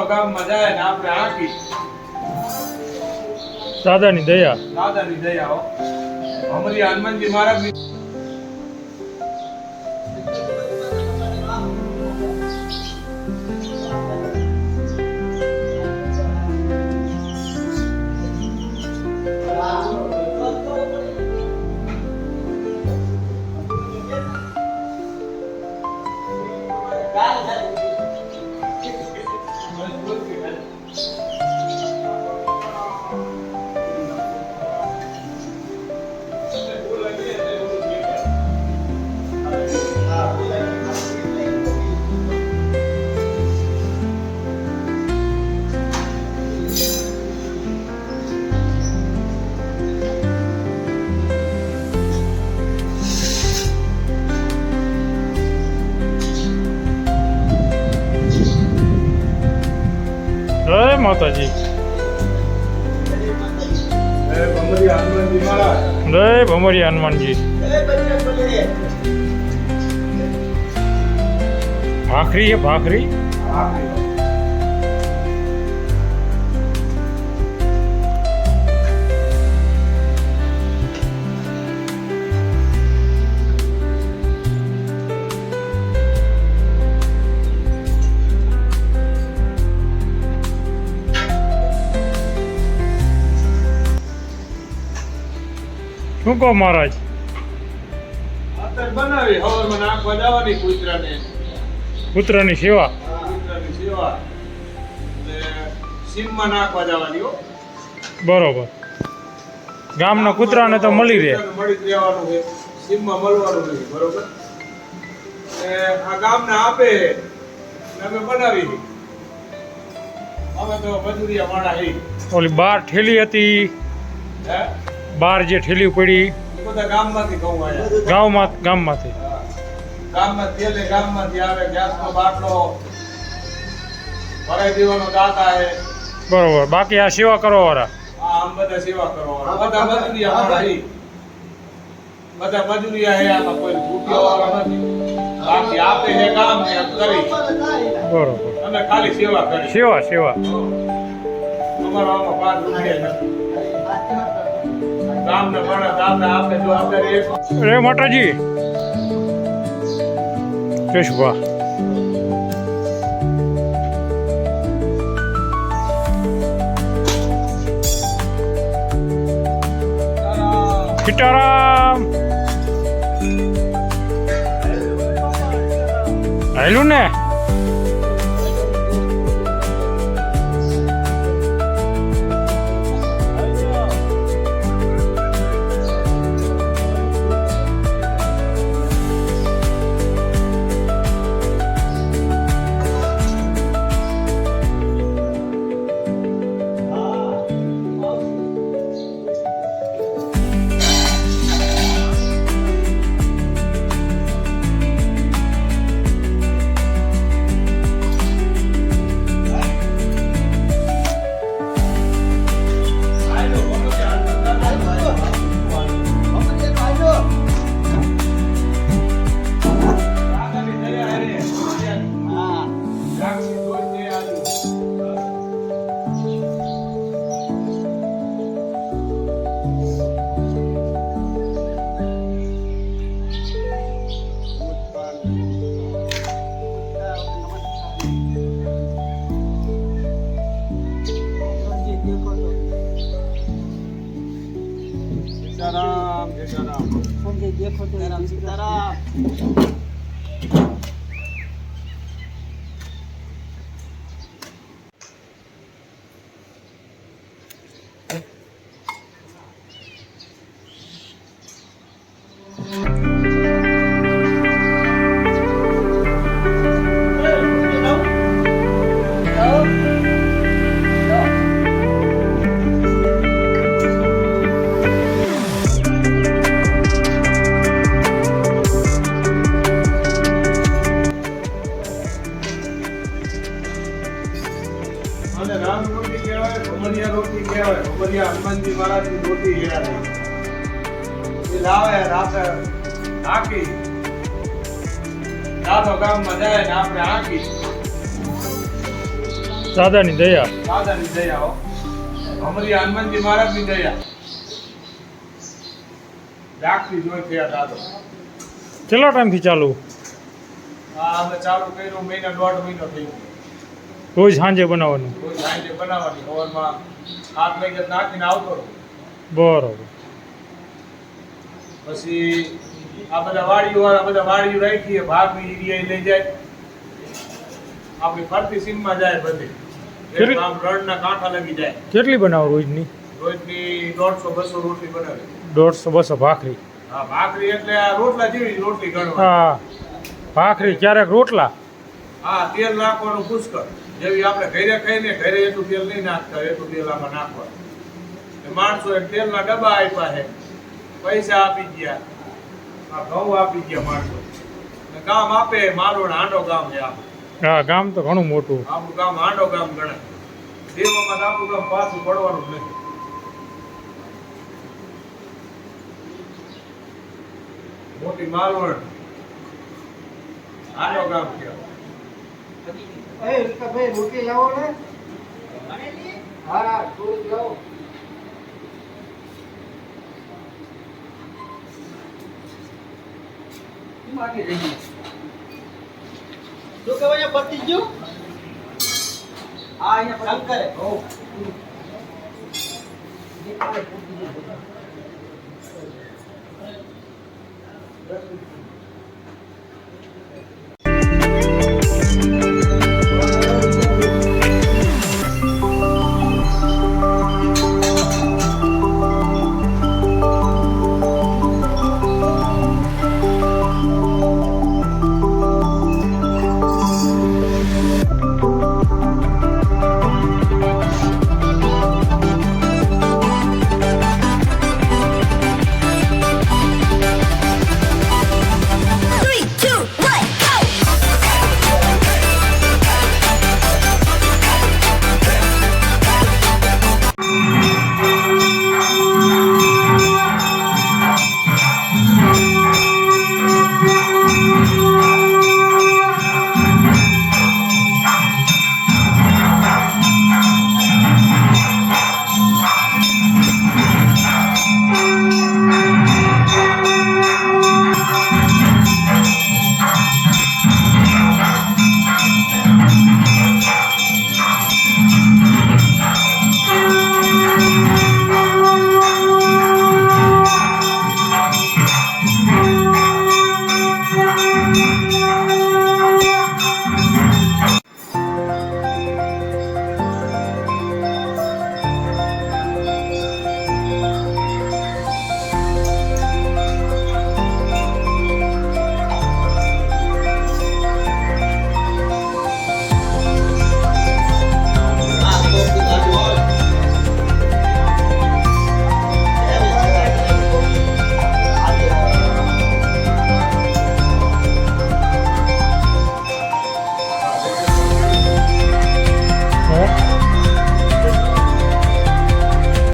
ગામમાં જાય ને આપણે આંકી દાદાની દયા. દાદાની દયા હો. અમારી હનુમાનજી મહારાજ જય માતાજી. અમારી હનુમાનજી મહારાજ જય ભમરિયા હનુમાનજી. ભાખરી છે ભાખરી. શું કહો મહારાજ? અત્યારે બનાવી હવારમાં નાખવા જવાની કૂતરાને. પુત્રની સેવા. કૂતરાની સેવા એટલે સીમમાં નાખવા જવાની હો. બરોબર. ગામના કૂતરાને તો મળી રહે. મળી જ રહેવાનું છે, સીમમાં મળવાનું નથી. બરોબર. આ ગામને આપે ને અમે બનાવી. અમે તો મજૂરિયા માણા હી. ઓલી બાર ઠેલી હતી, હે બાર જે ઠેલી પડી બધા ગામમાંથી ઘઉં આવ્યા. ગામમાંથી. ગામમાં તેલે ગામમાંથી આવે. ગેસનો બાટલો ભરાઈ દેવાનો દાતા હે. બરોબર. બાકી આ સેવા કરવા વાળા. આમ બધા સેવા કરવાવાળા બધા મજૂરિયા માણા હી. બધા મજૂરિયા હે. આમાં કોઈ ભૂખ્યો વાળા નથી. બાકી આપે હે કામ ને એમ કરી બરોબર. અમે ખાલી સેવા કરી. સેવા. અમારો આમાં 5 રૂપિયા નથી. ગામને માણસ દાતા આપે જો અત્યારે એક રે માતાજી. કેશભા. સીતારામ. આયલું ને. સીતારામ. હનુમાનજી મહારાજની રોટી હેરા એ લાવે રાતે આંકી દાદો ગામમાં જાય ને આપણે આંકી દાદાની દયા. દાદાની દયા હો. અમરી હનુમાનજી મહારાજની દયા. રાખતી જોઈ થયા દાદો. કેટલા ટાઈમથી ચાલુ? હા અમે ચાલુ કર્યું મહિના 1.5 મહિનો થઈ ગયો. રોજ સાંજે બનાવવાનું? રોજ સાંજે બનાવવાની સવારમાં 7 વાગે નાખીને આવતો રહું. બરોબર. પછી આ બધા વાડીઓ રાખીએ ભાગની એરિયા લઈ જાય આપણી ફરતી સીમમાં જાય બધી કેટલી? આમ રણના કાંઠા લગી જાય. કેટલી બનાવો રોજની? રોજની 150-200 રોટલી બનાવે. 150-200 ભાખરી? હા ભાખરી એટલે આ રોટલા જેવી રોટલી ગણવાની. હા, ભાખરી ક્યારેક રોટલા. હા તેલ નાખવાનું પુષ્કળ જેવી આપણે ઘરે ખાઈને ઘરે એટલું તેલ નહીં નાખતા એટલું તેલ આમાં નાખવાનું. માણસો તેલના ડબ્બા આપ્યા છે પૈસા આપી ગયા આ ઘઉં આપી ગયા માણસો ને ગામ આપે મારોડ હાંડો ગામ છે આપણું. હા, ગામ તો ઘણું મોટું. આપણું ગામ હાંડો ગામ ગણાય. દેવામાં તો આપણું ગામ પાછું પડવાનું જ નથી. મોટી મારવડ હાંડો ગામ કહેવાય. એ ભાઈ રોટી લાવો ને હા થોડીક લાવો શું કહેવાય પતી ગયું હા અહીંયા શંકરે